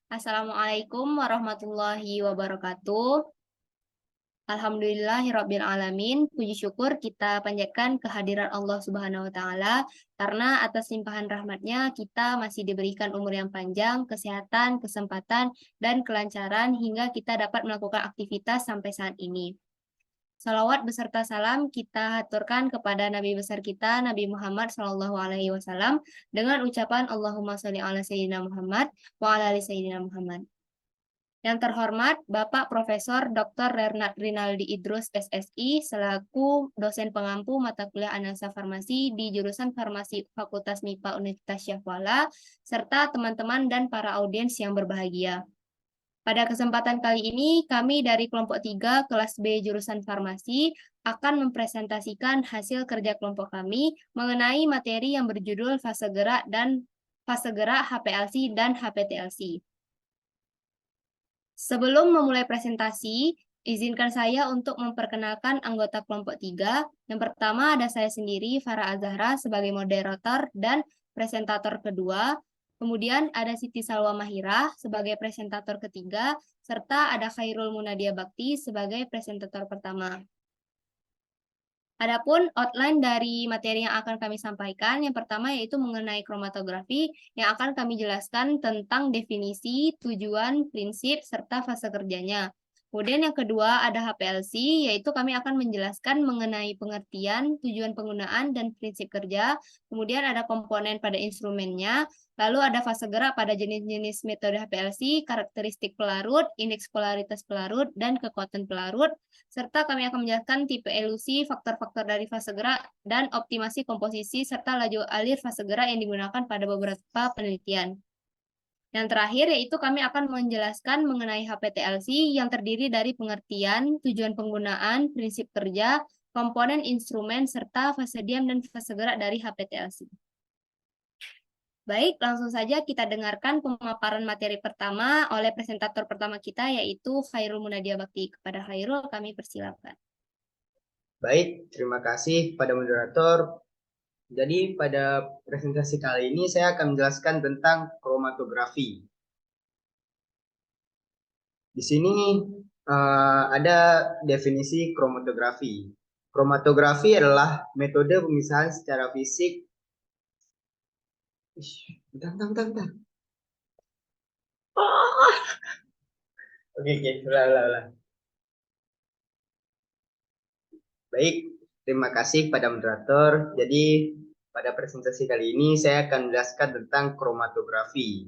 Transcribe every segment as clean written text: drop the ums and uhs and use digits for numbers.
Assalamualaikum warahmatullahi wabarakatuh. Alhamdulillahirabbil alamin. Puji syukur kita panjatkan kehadiran Allah Subhanahu wa taala karena atas limpahan rahmatnya kita masih diberikan umur yang panjang, kesehatan, kesempatan dan kelancaran hingga kita dapat melakukan aktivitas sampai saat ini. Salawat beserta salam kita haturkan kepada Nabi besar kita, Nabi Muhammad SAW, dengan ucapan Allahumma sholli ala Sayyidina Muhammad wa ala ali Sayyidina Muhammad. Yang terhormat Bapak Profesor Dr. Renat Rinaldi Idrus SSI selaku dosen pengampu mata kuliah analisa farmasi di jurusan Farmasi Fakultas MIPA Universitas Syahwala serta teman-teman dan para audiens yang berbahagia. Pada kesempatan kali ini, kami dari kelompok 3 kelas B jurusan farmasi akan mempresentasikan hasil kerja kelompok kami mengenai materi yang berjudul fase gerak HPLC dan HPTLC. Sebelum memulai presentasi, izinkan saya untuk memperkenalkan anggota kelompok 3. Yang pertama ada saya sendiri, Farah Azahra, sebagai moderator dan presentator kedua. Kemudian ada Siti Salwa Mahira sebagai presentator ketiga, serta ada Khairul Munadia Bakti sebagai presentator pertama. Adapun outline dari materi yang akan kami sampaikan, yang pertama yaitu mengenai kromatografi, yang akan kami jelaskan tentang definisi, tujuan, prinsip, serta fase kerjanya. Kemudian yang kedua ada HPLC, yaitu kami akan menjelaskan mengenai pengertian, tujuan penggunaan, dan prinsip kerja. Kemudian ada komponen pada instrumennya, lalu ada fase gerak pada jenis-jenis metode HPLC, karakteristik pelarut, indeks polaritas pelarut, dan kekuatan pelarut, serta kami akan menjelaskan tipe elusi, faktor-faktor dari fase gerak, dan optimasi komposisi, serta laju alir fase gerak yang digunakan pada beberapa penelitian. Yang terakhir yaitu kami akan menjelaskan mengenai HPTLC yang terdiri dari pengertian, tujuan penggunaan, prinsip kerja, komponen instrumen, serta fase diam dan fase gerak dari HPTLC. Baik, langsung saja kita dengarkan pemaparan materi pertama oleh presentator pertama kita, yaitu Khairul Munadia Bakti. Kepada Khairul, kami persilakan. Baik, terima kasih pada moderator. Jadi pada presentasi kali ini saya akan menjelaskan tentang kromatografi. Di sini ada definisi kromatografi. Kromatografi adalah metode pemisahan secara fisik. Bentar. Oke, ulah. Baik, terima kasih pada moderator. Jadi pada presentasi kali ini saya akan menjelaskan tentang kromatografi.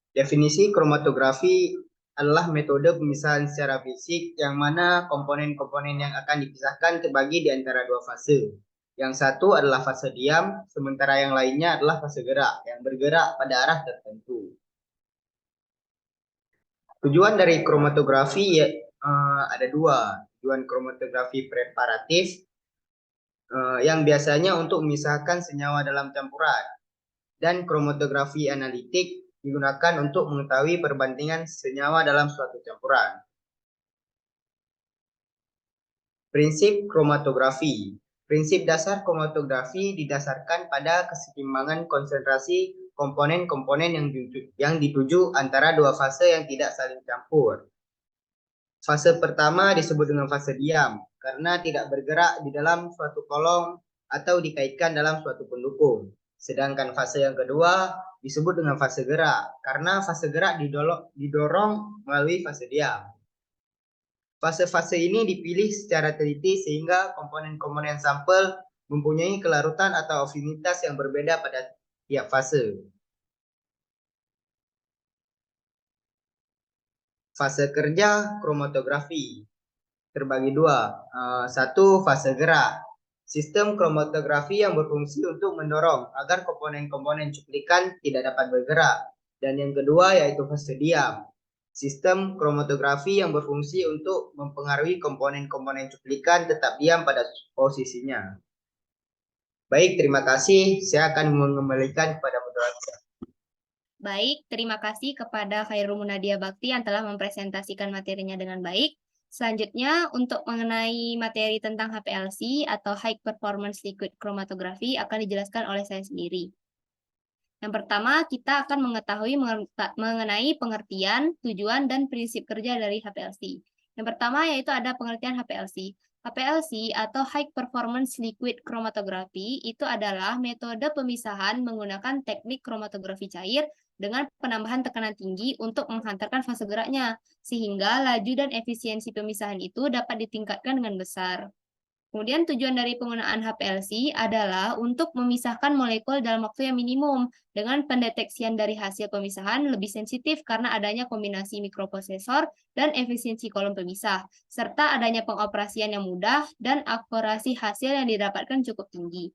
Definisi kromatografi adalah metode pemisahan secara fisik yang mana komponen-komponen yang akan dipisahkan terbagi di antara dua fase. Yang satu adalah fase diam, sementara yang lainnya adalah fase gerak yang bergerak pada arah tertentu. Tujuan dari kromatografi ada dua. Tujuan kromatografi preparatif yang biasanya untuk memisahkan senyawa dalam campuran, dan kromatografi analitik digunakan untuk mengetahui perbandingan senyawa dalam suatu campuran. Prinsip kromatografi. Prinsip dasar kromatografi didasarkan pada keseimbangan konsentrasi komponen-komponen yang dituju antara dua fase yang tidak saling campur. Fase pertama disebut dengan fase diam, karena tidak bergerak di dalam suatu kolom atau dikaitkan dalam suatu pendukung. Sedangkan fase yang kedua disebut dengan fase gerak, karena fase gerak didorong melalui fase diam. Fase-fase ini dipilih secara teliti sehingga komponen-komponen sampel mempunyai kelarutan atau afinitas yang berbeda pada tiap fase. Fase kerja kromatografi terbagi dua. Satu, fase gerak. Sistem kromatografi yang berfungsi untuk mendorong agar komponen-komponen cuplikan tidak dapat bergerak. Dan yang kedua yaitu fase diam. Sistem kromatografi yang berfungsi untuk mempengaruhi komponen-komponen cuplikan tetap diam pada posisinya. Baik, terima kasih. Saya akan mengembalikan kepada moderator. Baik, terima kasih kepada Khairul Munadia Bakti yang telah mempresentasikan materinya dengan baik. Selanjutnya, untuk mengenai materi tentang HPLC atau High Performance Liquid Chromatography akan dijelaskan oleh saya sendiri. Yang pertama, kita akan mengetahui mengenai pengertian, tujuan, dan prinsip kerja dari HPLC. Yang pertama yaitu ada pengertian HPLC. HPLC atau High Performance Liquid Chromatography itu adalah metode pemisahan menggunakan teknik kromatografi cair dengan penambahan tekanan tinggi untuk menghantarkan fase geraknya, sehingga laju dan efisiensi pemisahan itu dapat ditingkatkan dengan besar. Kemudian tujuan dari penggunaan HPLC adalah untuk memisahkan molekul dalam waktu yang minimum dengan pendeteksian dari hasil pemisahan lebih sensitif karena adanya kombinasi mikroprosesor dan efisiensi kolom pemisah, serta adanya pengoperasian yang mudah dan akurasi hasil yang didapatkan cukup tinggi.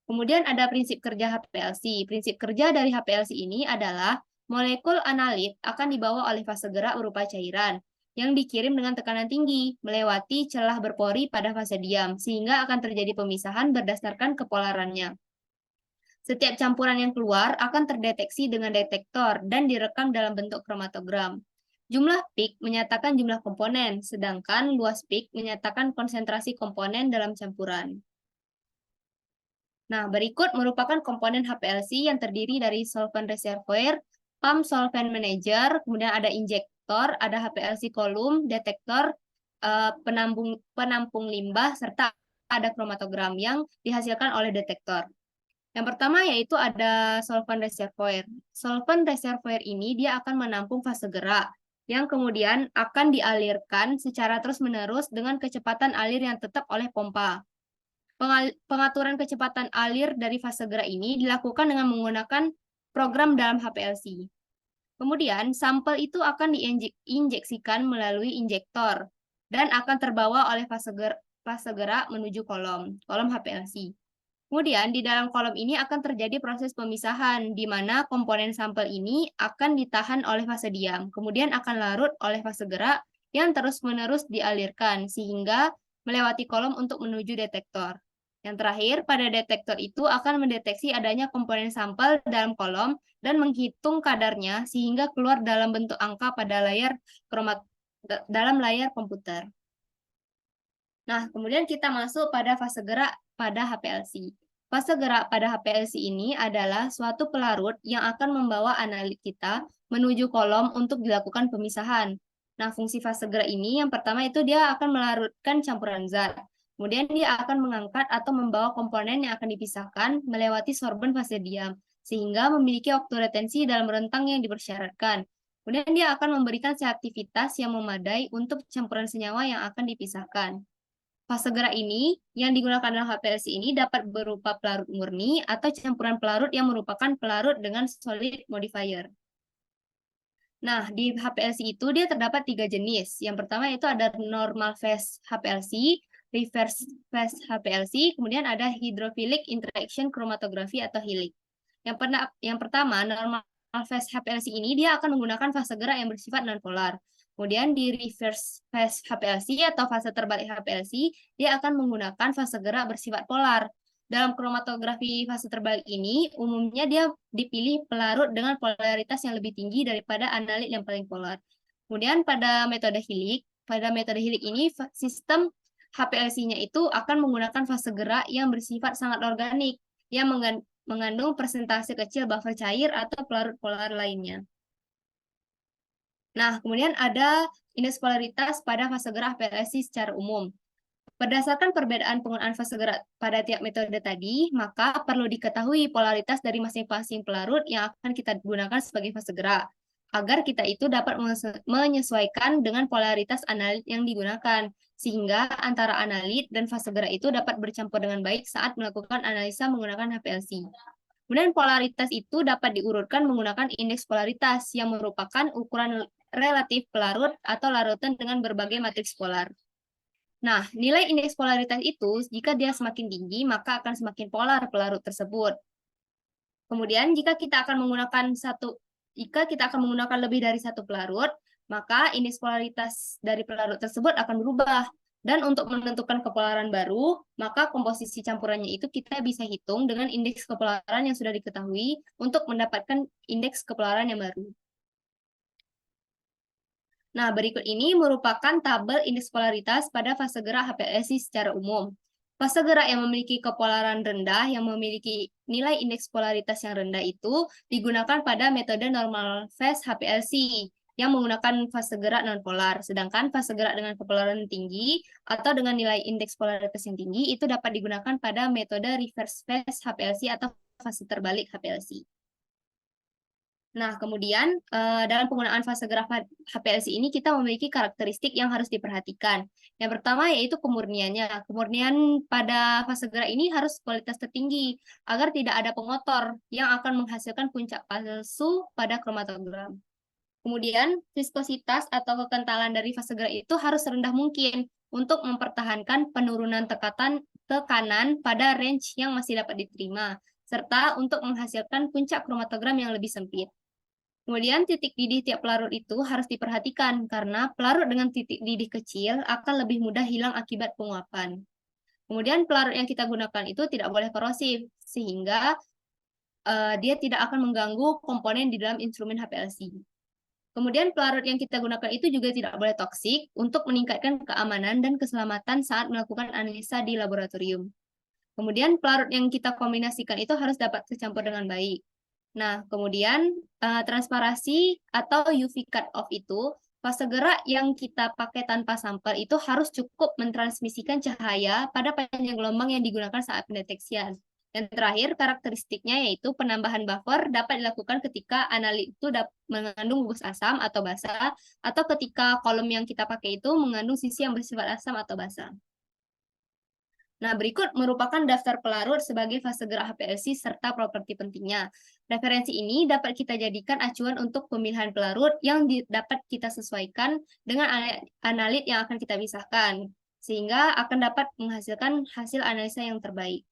Kemudian ada prinsip kerja HPLC. Prinsip kerja dari HPLC ini adalah molekul analit akan dibawa oleh fase gerak berupa cairan yang dikirim dengan tekanan tinggi, melewati celah berpori pada fase diam, sehingga akan terjadi pemisahan berdasarkan kepolarannya. Setiap campuran yang keluar akan terdeteksi dengan detektor dan direkam dalam bentuk kromatogram. Jumlah peak menyatakan jumlah komponen, sedangkan luas peak menyatakan konsentrasi komponen dalam campuran. Nah, berikut merupakan komponen HPLC yang terdiri dari solvent reservoir, pump solvent manager, kemudian ada injektor, ada HPLC kolom, detektor, penampung limbah, serta ada kromatogram yang dihasilkan oleh detektor. Yang pertama yaitu ada solvent reservoir. Solvent reservoir ini dia akan menampung fase gerak yang kemudian akan dialirkan secara terus-menerus dengan kecepatan alir yang tetap oleh pompa. Pengaturan kecepatan alir dari fase gerak ini dilakukan dengan menggunakan program dalam HPLC. Kemudian, sampel itu akan diinjeksikan melalui injektor dan akan terbawa oleh fase gerak menuju kolom HPLC. Kemudian, di dalam kolom ini akan terjadi proses pemisahan, di mana komponen sampel ini akan ditahan oleh fase diam, kemudian akan larut oleh fase gerak yang terus-menerus dialirkan, sehingga melewati kolom untuk menuju detektor. Yang terakhir, pada detektor itu akan mendeteksi adanya komponen sampel dalam kolom dan menghitung kadarnya sehingga keluar dalam bentuk angka pada dalam layar komputer. Nah, kemudian kita masuk pada fase gerak pada HPLC. Fase gerak pada HPLC ini adalah suatu pelarut yang akan membawa analit kita menuju kolom untuk dilakukan pemisahan. Nah, fungsi fase gerak ini yang pertama itu dia akan melarutkan campuran zat. Kemudian dia akan mengangkat atau membawa komponen yang akan dipisahkan melewati sorben fase diam, sehingga memiliki waktu retensi dalam rentang yang dipersyaratkan. Kemudian dia akan memberikan selektivitas yang memadai untuk campuran senyawa yang akan dipisahkan. Fase gerak ini yang digunakan dalam HPLC ini dapat berupa pelarut murni atau campuran pelarut yang merupakan pelarut dengan solid modifier. Nah, di HPLC itu dia terdapat 3 jenis. Yang pertama itu ada normal phase HPLC, reverse phase HPLC, kemudian ada hydrophilic interaction chromatography atau HILIC. Yang pertama, normal phase HPLC ini dia akan menggunakan fase gerak yang bersifat nonpolar. Kemudian di reverse phase HPLC atau fase terbalik HPLC, dia akan menggunakan fase gerak bersifat polar. Dalam kromatografi fase terbalik ini, umumnya dia dipilih pelarut dengan polaritas yang lebih tinggi daripada analit yang paling polar. Kemudian pada metode HILIC ini, sistem HPLC-nya itu akan menggunakan fase gerak yang bersifat sangat organik, yang mengandung persentase kecil buffer cair atau pelarut polar lainnya. Nah, kemudian ada indeks polaritas pada fase gerak HPLC secara umum. Berdasarkan perbedaan penggunaan fase gerak pada tiap metode tadi, maka perlu diketahui polaritas dari masing-masing pelarut yang akan kita gunakan sebagai fase gerak, agar kita itu dapat menyesuaikan dengan polaritas analit yang digunakan, sehingga antara analit dan fase gerak itu dapat bercampur dengan baik saat melakukan analisa menggunakan HPLC. Kemudian polaritas itu dapat diurutkan menggunakan indeks polaritas yang merupakan ukuran relatif pelarut atau larutan dengan berbagai matriks polar. Nah, nilai indeks polaritas itu jika dia semakin tinggi, maka akan semakin polar pelarut tersebut. Kemudian jika kita akan menggunakan lebih dari satu pelarut, maka indeks polaritas dari pelarut tersebut akan berubah. Dan untuk menentukan kepolaran baru, maka komposisi campurannya itu kita bisa hitung dengan indeks kepolaran yang sudah diketahui untuk mendapatkan indeks kepolaran yang baru. Nah, berikut ini merupakan tabel indeks polaritas pada fase gerak HPLC secara umum. Fase gerak yang memiliki kepolaran rendah, yang memiliki nilai indeks polaritas yang rendah itu digunakan pada metode normal phase HPLC yang menggunakan fase gerak nonpolar. Sedangkan fase gerak dengan kepolaran tinggi atau dengan nilai indeks polaritas yang tinggi itu dapat digunakan pada metode reverse phase HPLC atau fase terbalik HPLC. Nah, kemudian dalam penggunaan fase gerak HPLC ini kita memiliki karakteristik yang harus diperhatikan. Yang pertama yaitu kemurniannya. Kemurnian pada fase gerak ini harus kualitas tertinggi agar tidak ada pengotor yang akan menghasilkan puncak palsu pada kromatogram. Kemudian, viskositas atau kekentalan dari fase gerak itu harus serendah mungkin untuk mempertahankan penurunan tekanan pada range yang masih dapat diterima, serta untuk menghasilkan puncak kromatogram yang lebih sempit. Kemudian titik didih tiap pelarut itu harus diperhatikan karena pelarut dengan titik didih kecil akan lebih mudah hilang akibat penguapan. Kemudian pelarut yang kita gunakan itu tidak boleh korosif sehingga dia tidak akan mengganggu komponen di dalam instrumen HPLC. Kemudian pelarut yang kita gunakan itu juga tidak boleh toksik untuk meningkatkan keamanan dan keselamatan saat melakukan analisa di laboratorium. Kemudian pelarut yang kita kombinasikan itu harus dapat tercampur dengan baik. Nah, kemudian transparasi atau UV cut-off itu, fase gerak yang kita pakai tanpa sampel itu harus cukup mentransmisikan cahaya pada panjang gelombang yang digunakan saat pendeteksian. Dan terakhir, karakteristiknya yaitu penambahan buffer dapat dilakukan ketika analit itu mengandung gugus asam atau basa, atau ketika kolom yang kita pakai itu mengandung sisi yang bersifat asam atau basa. Nah, berikut merupakan daftar pelarut sebagai fase gerak HPLC serta properti pentingnya. Referensi ini dapat kita jadikan acuan untuk pemilihan pelarut yang dapat kita sesuaikan dengan analit yang akan kita pisahkan, sehingga akan dapat menghasilkan hasil analisa yang terbaik.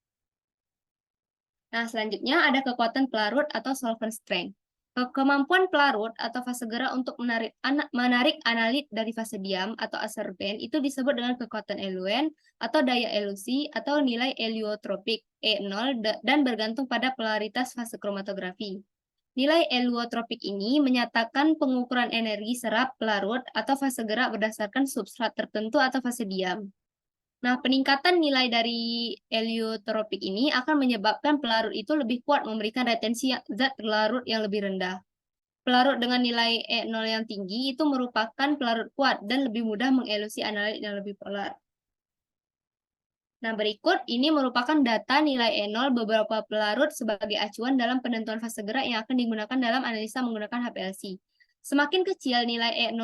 Nah, selanjutnya ada kekuatan pelarut atau solvent strength. Kemampuan pelarut atau fase gerak untuk menarik analit dari fase diam atau absorben itu disebut dengan kekuatan eluen atau daya elusi atau nilai eliotropik E0 dan bergantung pada polaritas fase kromatografi. Nilai eliotropik ini menyatakan pengukuran energi serap pelarut atau fase gerak berdasarkan substrat tertentu atau fase diam. Nah, peningkatan nilai dari eliotropik ini akan menyebabkan pelarut itu lebih kuat memberikan retensi zat pelarut yang lebih rendah. Pelarut dengan nilai E0 yang tinggi itu merupakan pelarut kuat dan lebih mudah mengelusi analit yang lebih polar. Nah, berikut ini merupakan data nilai E0 beberapa pelarut sebagai acuan dalam penentuan fase gerak yang akan digunakan dalam analisa menggunakan HPLC. Semakin kecil nilai E0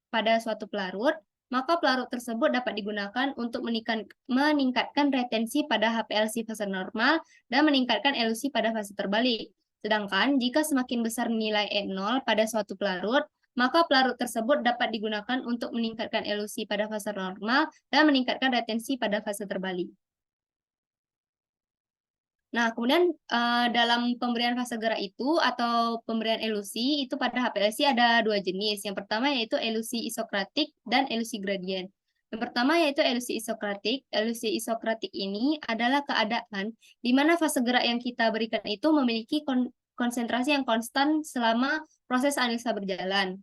pada suatu pelarut, maka pelarut tersebut dapat digunakan untuk meningkatkan retensi pada HPLC fase normal dan meningkatkan elusi pada fase terbalik. Sedangkan jika semakin besar nilai E0 pada suatu pelarut, maka pelarut tersebut dapat digunakan untuk meningkatkan elusi pada fase normal dan meningkatkan retensi pada fase terbalik. Nah, kemudian dalam pemberian fase gerak itu atau pemberian elusi itu pada HPLC ada dua jenis. Yang pertama yaitu elusi isokratik dan elusi gradien. Yang pertama yaitu elusi isokratik. Elusi isokratik ini adalah keadaan di mana fase gerak yang kita berikan itu memiliki konsentrasi yang konstan selama proses analisa berjalan.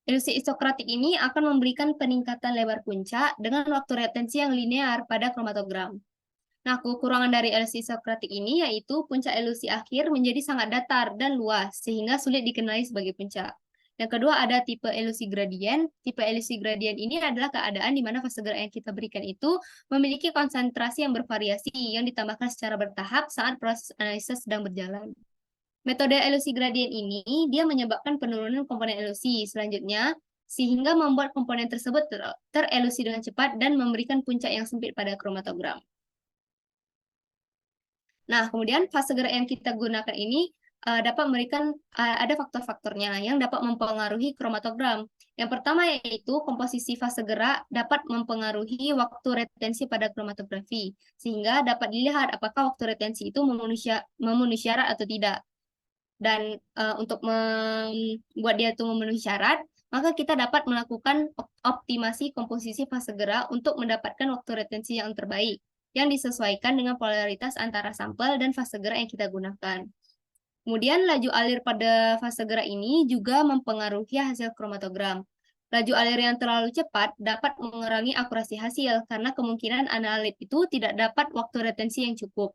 Elusi isokratik ini akan memberikan peningkatan lebar puncak dengan waktu retensi yang linear pada kromatogram. Nah, kekurangan dari elusi isokratik ini yaitu puncak elusi akhir menjadi sangat datar dan luas, sehingga sulit dikenali sebagai puncak. Yang kedua ada tipe elusi gradien. Tipe elusi gradien ini adalah keadaan di mana fase gerak yang kita berikan itu memiliki konsentrasi yang bervariasi, yang ditambahkan secara bertahap saat proses analisis sedang berjalan. Metode elusi gradien ini, dia menyebabkan penurunan komponen elusi selanjutnya, sehingga membuat komponen tersebut terelusi dengan cepat dan memberikan puncak yang sempit pada kromatogram. Nah, kemudian fase gerak yang kita gunakan ini dapat memberikan ada faktor-faktornya yang dapat mempengaruhi kromatogram. Yang pertama yaitu komposisi fase gerak dapat mempengaruhi waktu retensi pada kromatografi, sehingga dapat dilihat apakah waktu retensi itu memenuhi syarat atau tidak. Dan untuk membuat dia itu memenuhi syarat, maka kita dapat melakukan optimasi komposisi fase gerak untuk mendapatkan waktu retensi yang terbaik, yang disesuaikan dengan polaritas antara sampel dan fase gerak yang kita gunakan. Kemudian laju alir pada fase gerak ini juga mempengaruhi hasil kromatogram. Laju alir yang terlalu cepat dapat mengurangi akurasi hasil karena kemungkinan analit itu tidak dapat waktu retensi yang cukup.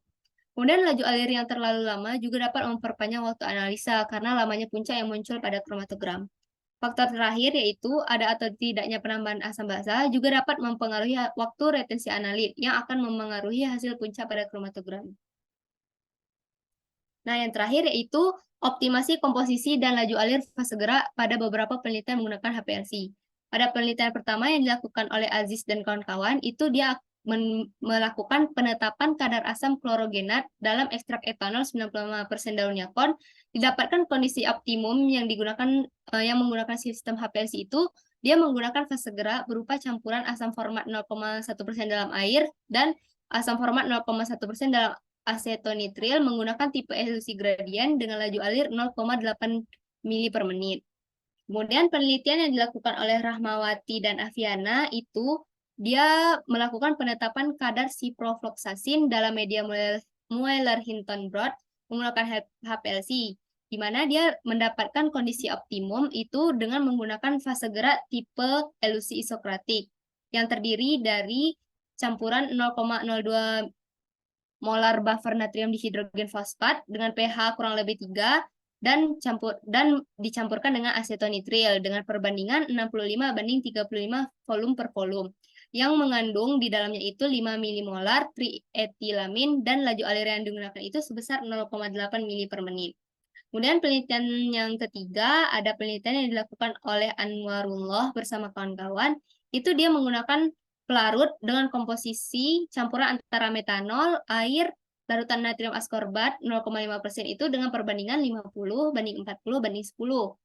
Kemudian laju alir yang terlalu lama juga dapat memperpanjang waktu analisa karena lamanya puncak yang muncul pada kromatogram. Faktor terakhir yaitu ada atau tidaknya penambahan asam basa juga dapat mempengaruhi waktu retensi analit yang akan memengaruhi hasil puncak pada kromatogram. Nah, yang terakhir yaitu optimasi komposisi dan laju alir fase gerak pada beberapa penelitian menggunakan HPLC. Pada penelitian pertama yang dilakukan oleh Aziz dan kawan-kawan, itu dia melakukan penetapan kadar asam klorogenat dalam ekstrak etanol 95% daun yakon, didapatkan kondisi optimum yang digunakan yang menggunakan sistem HPLC itu, dia menggunakan fase gerak berupa campuran asam format 0,1% dalam air dan asam format 0,1% dalam asetonitril menggunakan tipe elusi gradien dengan laju alir 0,8 mili per menit. Kemudian penelitian yang dilakukan oleh Rahmawati dan Aviana itu dia melakukan penetapan kadar ciprofloxacin dalam media Mueller-Hinton Broth menggunakan HPLC, di mana dia mendapatkan kondisi optimum itu dengan menggunakan fase gerak tipe elusi isokratik yang terdiri dari campuran 0,02 molar buffer natrium dihidrogen fosfat dengan pH kurang lebih 3 dan dicampurkan dengan asetonitril dengan perbandingan 65 banding 35 volume per volume yang mengandung di dalamnya itu 5 milimolar trietilamin dan laju alir yang digunakan itu sebesar 0,8 mili per menit. Kemudian penelitian yang ketiga ada penelitian yang dilakukan oleh Anwarullah bersama kawan-kawan. Itu dia menggunakan pelarut dengan komposisi campuran antara metanol, air, larutan natrium askorbat 0,5% itu dengan perbandingan 50 banding 40 banding 10.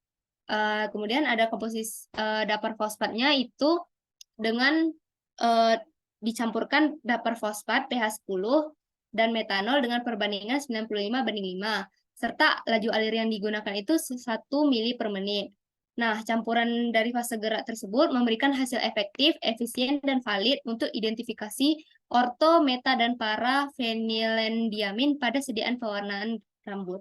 Kemudian ada komposisi dapur fosfatnya itu dengan dicampurkan dapur fosfat pH 10 dan metanol dengan perbandingan 95 banding 5 serta laju alir yang digunakan itu 1 mili per menit. Nah, campuran dari fase gerak tersebut memberikan hasil efektif, efisien, dan valid untuk identifikasi orto, meta, dan para fenilendiamin pada sediaan pewarnaan rambut.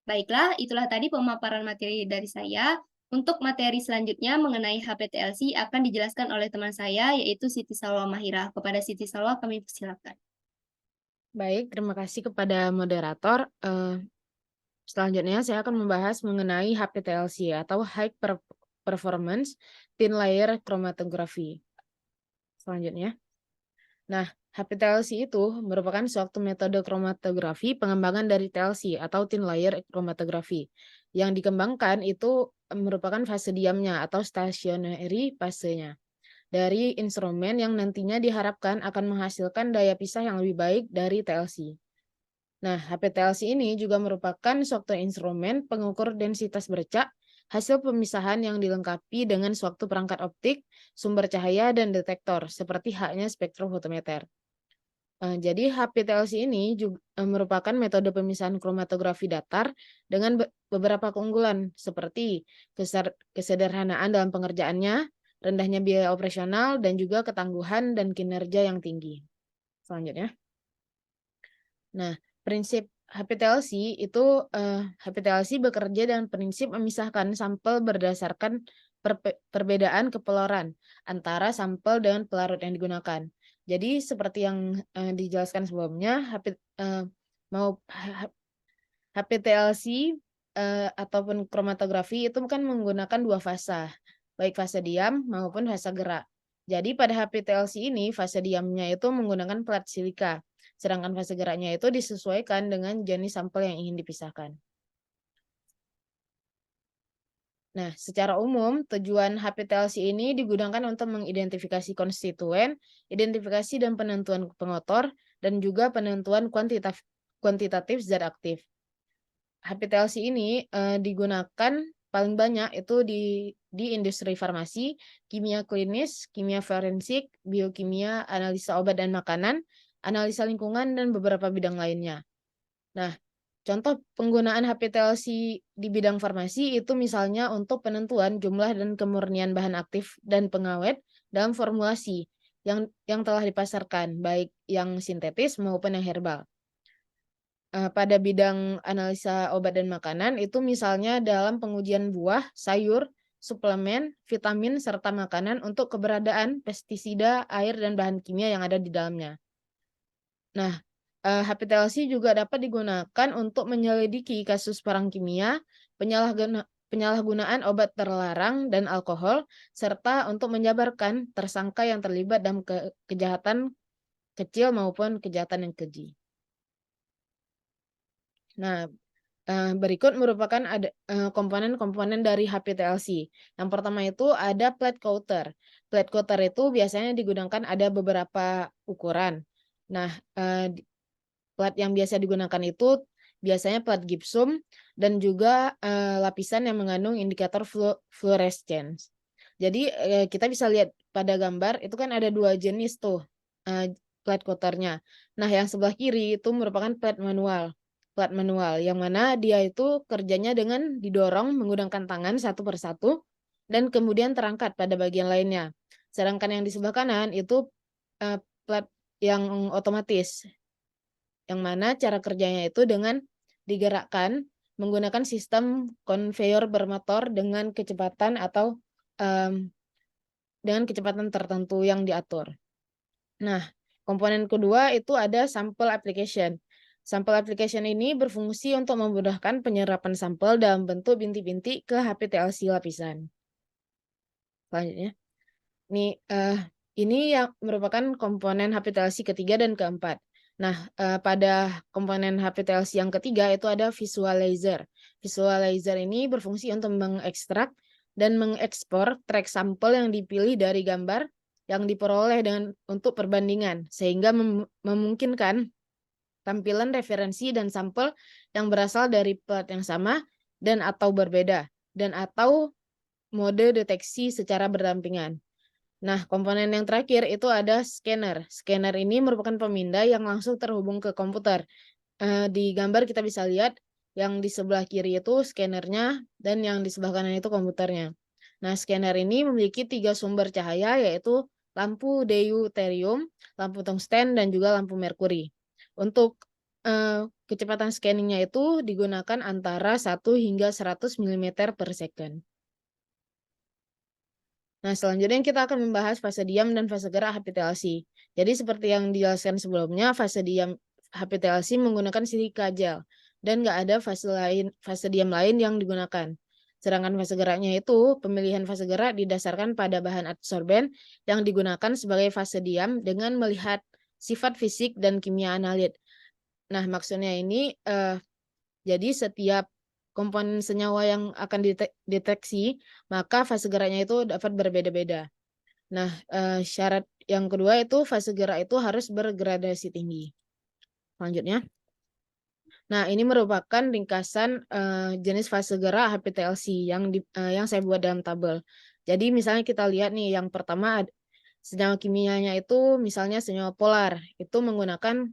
Baiklah, itulah tadi pemaparan materi dari saya. Untuk materi selanjutnya mengenai HPTLC akan dijelaskan oleh teman saya, yaitu Siti Salwa Mahira. Kepada Siti Salwa kami persilakan. Baik, terima kasih kepada moderator. Selanjutnya saya akan membahas mengenai HPTLC atau High Performance Thin Layer Chromatography. Selanjutnya. Nah, HPTLC itu merupakan suatu metode kromatografi pengembangan dari TLC atau Thin Layer Chromatography. Yang dikembangkan itu merupakan fase diamnya atau stationary fasenya dari instrumen yang nantinya diharapkan akan menghasilkan daya pisah yang lebih baik dari TLC. Nah, HPTLC ini juga merupakan suatu instrumen pengukur densitas bercak, hasil pemisahan yang dilengkapi dengan suatu perangkat optik, sumber cahaya, dan detektor, seperti halnya spektrofotometer. Jadi HPTLC ini juga merupakan metode pemisahan kromatografi datar dengan beberapa keunggulan, seperti kesederhanaan dalam pengerjaannya, rendahnya biaya operasional, dan juga ketangguhan dan kinerja yang tinggi. Selanjutnya. Nah, prinsip HPTLC itu HPTLC bekerja dengan prinsip memisahkan sampel berdasarkan perbedaan kepeloran antara sampel dengan pelarut yang digunakan. Jadi seperti yang dijelaskan sebelumnya, HPTLC ataupun kromatografi itu kan menggunakan dua fase, baik fase diam maupun fase gerak. Jadi pada HPTLC ini fase diamnya itu menggunakan plat silika. Sedangkan fase geraknya itu disesuaikan dengan jenis sampel yang ingin dipisahkan. Nah, secara umum, tujuan HPTLC ini digunakan untuk mengidentifikasi konstituen, identifikasi dan penentuan pengotor, dan juga penentuan kuantitatif zat aktif. HPTLC ini digunakan paling banyak itu di industri farmasi, kimia klinis, kimia forensik, biokimia, analisa obat dan makanan, analisa lingkungan, dan beberapa bidang lainnya. Nah, contoh penggunaan HPTLC di bidang farmasi itu misalnya untuk penentuan jumlah dan kemurnian bahan aktif dan pengawet dalam formulasi yang telah dipasarkan, baik yang sintetis maupun yang herbal. Pada bidang analisa obat dan makanan itu misalnya dalam pengujian buah, sayur, suplemen, vitamin, serta makanan untuk keberadaan pestisida, air, dan bahan kimia yang ada di dalamnya. Nah, HPTLC juga dapat digunakan untuk menyelidiki kasus perang kimia, penyalahgunaan obat terlarang dan alkohol, serta untuk menjabarkan tersangka yang terlibat dalam kejahatan kecil maupun kejahatan yang keji. Nah, berikut merupakan ada komponen-komponen dari HPTLC. Yang pertama itu ada plate coater. Plate coater itu biasanya digunakan ada beberapa ukuran. Nah, plat yang biasa digunakan itu biasanya plat gypsum dan juga lapisan yang mengandung indikator fluorescence. Jadi kita bisa lihat pada gambar itu kan ada dua jenis tuh plat coaternya. Nah, yang sebelah kiri itu merupakan plat manual. Plat manual yang mana dia itu kerjanya dengan didorong menggunakan tangan satu persatu dan kemudian terangkat pada bagian lainnya. Sedangkan yang di sebelah kanan itu plat yang otomatis, yang mana cara kerjanya itu dengan digerakkan menggunakan sistem konveyor bermotor dengan kecepatan atau dengan kecepatan tertentu yang diatur. Nah, komponen kedua itu ada sampel application. Sampel application ini berfungsi untuk memudahkan penyerapan sampel dalam bentuk bintik-bintik ke HPTLC lapisan. Selanjutnya, ini yang merupakan komponen HPTLC ketiga dan keempat. Nah, pada komponen HPTLC yang ketiga itu ada visualizer. Visualizer ini berfungsi untuk mengekstrak dan mengekspor track sampel yang dipilih dari gambar yang diperoleh untuk perbandingan, sehingga memungkinkan tampilan referensi dan sampel yang berasal dari plat yang sama dan atau berbeda, dan atau mode deteksi secara berdampingan. Nah, komponen yang terakhir itu ada scanner. Scanner ini merupakan pemindai yang langsung terhubung ke komputer. Di gambar kita bisa lihat yang di sebelah kiri itu scannernya dan yang di sebelah kanan itu komputernya. Nah, scanner ini memiliki 3 sumber cahaya, yaitu lampu deuterium, lampu tungsten, dan juga lampu merkuri. Untuk kecepatan scanningnya itu digunakan antara 1 hingga 100 mm per second. Nah, selanjutnya kita akan membahas fase diam dan fase gerak HPTLC. Jadi seperti yang dijelaskan sebelumnya, fase diam HPTLC menggunakan silika gel dan nggak ada fase diam lain yang digunakan. Sedangkan fase geraknya itu, pemilihan fase gerak didasarkan pada bahan adsorben yang digunakan sebagai fase diam dengan melihat sifat fisik dan kimia analit. Nah, maksudnya ini jadi setiap komponen senyawa yang akan dideteksi, maka fase geraknya itu dapat berbeda-beda. Nah, syarat yang kedua itu fase gerak itu harus bergradasi tinggi. Selanjutnya. Nah, ini merupakan ringkasan jenis fase gerak HPTLC yang saya buat dalam tabel. Jadi misalnya kita lihat nih, yang pertama senyawa kimianya itu misalnya senyawa polar, itu menggunakan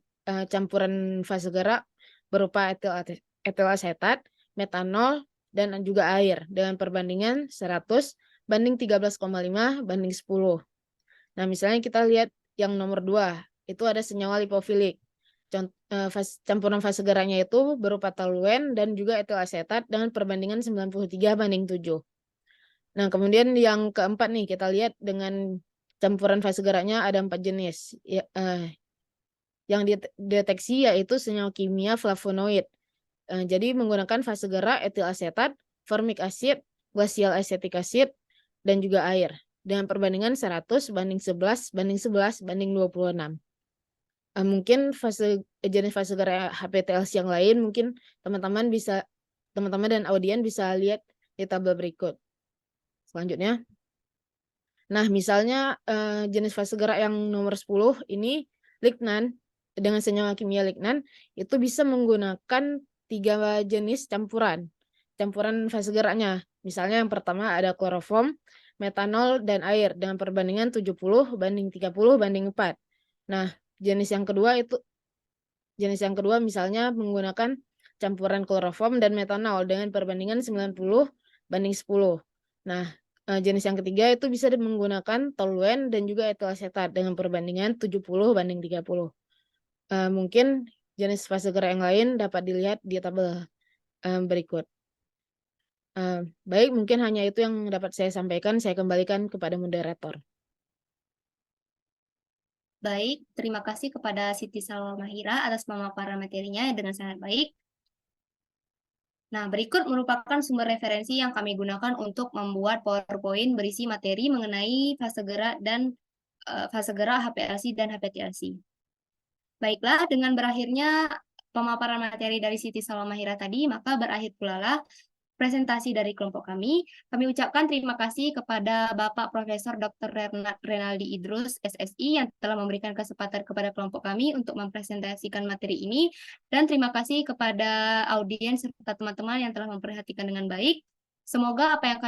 campuran fase gerak berupa etil asetat, metanol, dan juga air dengan perbandingan 100 banding 13,5 banding 10. Nah, misalnya kita lihat yang nomor 2, itu ada senyawa lipofilik. Campuran fase geraknya itu berupa toluen dan juga etil asetat dengan perbandingan 93 banding 7. Nah, kemudian yang keempat nih, kita lihat dengan campuran fase geraknya ada 4 jenis. Yang dideteksi yaitu senyawa kimia flavonoid. Jadi menggunakan fase gerak etil asetat, formic acid, glacial acetic acid, dan juga air. Dengan perbandingan 100 banding 11 banding 11 banding 26. Mungkin jenis fase gerak HPTLC yang lain mungkin teman-teman dan audien bisa lihat di tabel berikut. Selanjutnya. Nah, misalnya jenis fase gerak yang nomor 10 ini lignan dengan senyawa kimia lignan itu bisa menggunakan 3 jenis campuran fase geraknya. Misalnya yang pertama ada kloroform, metanol, dan air dengan perbandingan 70 banding 30 banding 4. Nah, jenis yang kedua misalnya menggunakan campuran kloroform dan metanol dengan perbandingan 90 banding 10. Nah, jenis yang ketiga itu bisa menggunakan toluen dan juga etil asetat dengan perbandingan 70 banding 30. Mungkin jenis fase gerak yang lain dapat dilihat di tabel berikut. Baik, mungkin hanya itu yang dapat saya sampaikan. Saya kembalikan kepada moderator. Baik, terima kasih kepada Siti Salwa Mahira atas pemaparan materinya dengan sangat baik. Nah, berikut merupakan sumber referensi yang kami gunakan untuk membuat PowerPoint berisi materi mengenai fase gerak dan fase gerak HPLC dan HPTLC. Baiklah, dengan berakhirnya pemaparan materi dari Siti Salwa Mahira tadi, maka berakhir pula lah presentasi dari kelompok kami. Kami ucapkan terima kasih kepada Bapak Profesor Dr. Renaldi Idrus, SSI, yang telah memberikan kesempatan kepada kelompok kami untuk mempresentasikan materi ini. Dan terima kasih kepada audiens serta teman-teman yang telah memperhatikan dengan baik. Semoga apa yang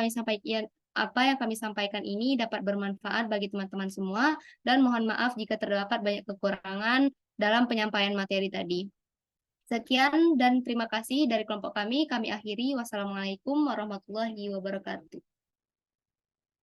kami sampaikan ini dapat bermanfaat bagi teman-teman semua, dan mohon maaf jika terdapat banyak kekurangan dalam penyampaian materi tadi. Sekian dan terima kasih dari kelompok kami. Kami akhiri. Wassalamualaikum warahmatullahi wabarakatuh.